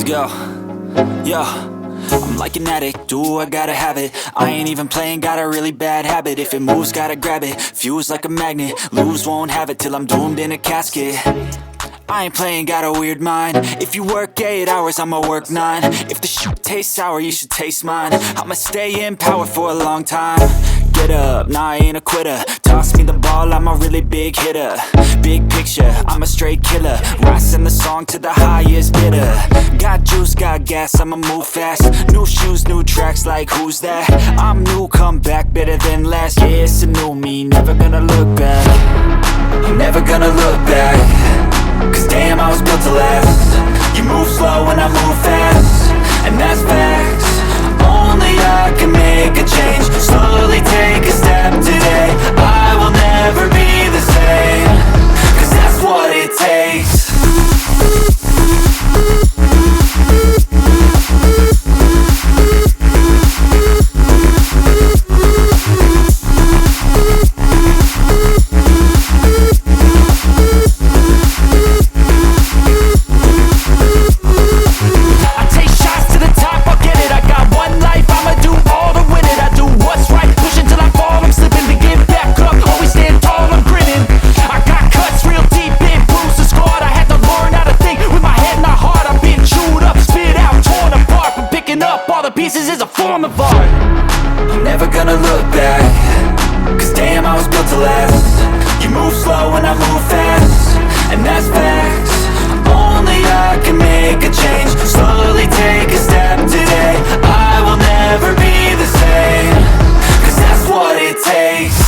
Let's go. Yo, I'm like an addict, do I gotta have it. I ain't even playing, got a really bad habit. If it moves, gotta grab it, fuse like a magnet. Lose, won't have it till I'm doomed in a casket. I ain't playing, got a weird mind. If you work 8 hours, I'ma work 9. If the shit tastes sour, you should taste mine. I'ma stay in power for a long time. Get up, nah, I ain't a quitter. Toss me the ball, I'm a really big hitter. Big picture, I'm a straight killer. Rising the song to the highest bidder. Got juice, got gas, I'ma move fast. New shoes, new tracks, like who's that? I'm new, come back, better than last. Yeah, it's a new me, never gonna look back. I'm never gonna look back. Cause damn, I was built to last. You move slow and I move fast, and that's facts. Only I can make a change. Slowly take a step today. I will never be the same. Cause that's what it takes. Pieces is a form of art. I'm never gonna look back. Cause damn, I was built to last. You move slow and I move fast, and that's facts. Only I can make a change. Slowly take a step today. I will never be the same. Cause that's what it takes.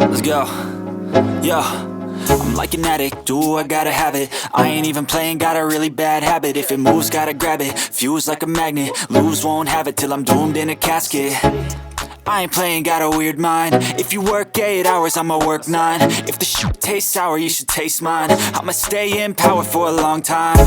Let's go. Yo, I'm like an addict, do I gotta have it. I ain't even playing, got a really bad habit. If it moves, gotta grab it, fuse like a magnet. Lose, won't have it till I'm doomed in a casket. I ain't playing, got a weird mind. If you work 8 hours, I'ma work 9. If the shit tastes sour, you should taste mine. I'ma stay in power for a long time.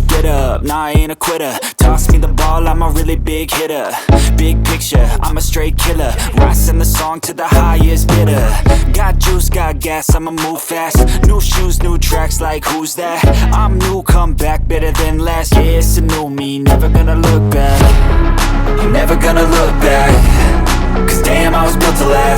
Get up, nah, I ain't a quitter. Toss me the ball, I'm a really big hitter. Big picture, I'm a straight killer. Rising the song to the highest bidder. Got juice, got gas, I'ma move fast. New shoes, new tracks, like who's that? I'm new, come back, better than last. Yeah, it's a new me, never gonna look back. I'm never gonna look back. Cause damn, I was built to last.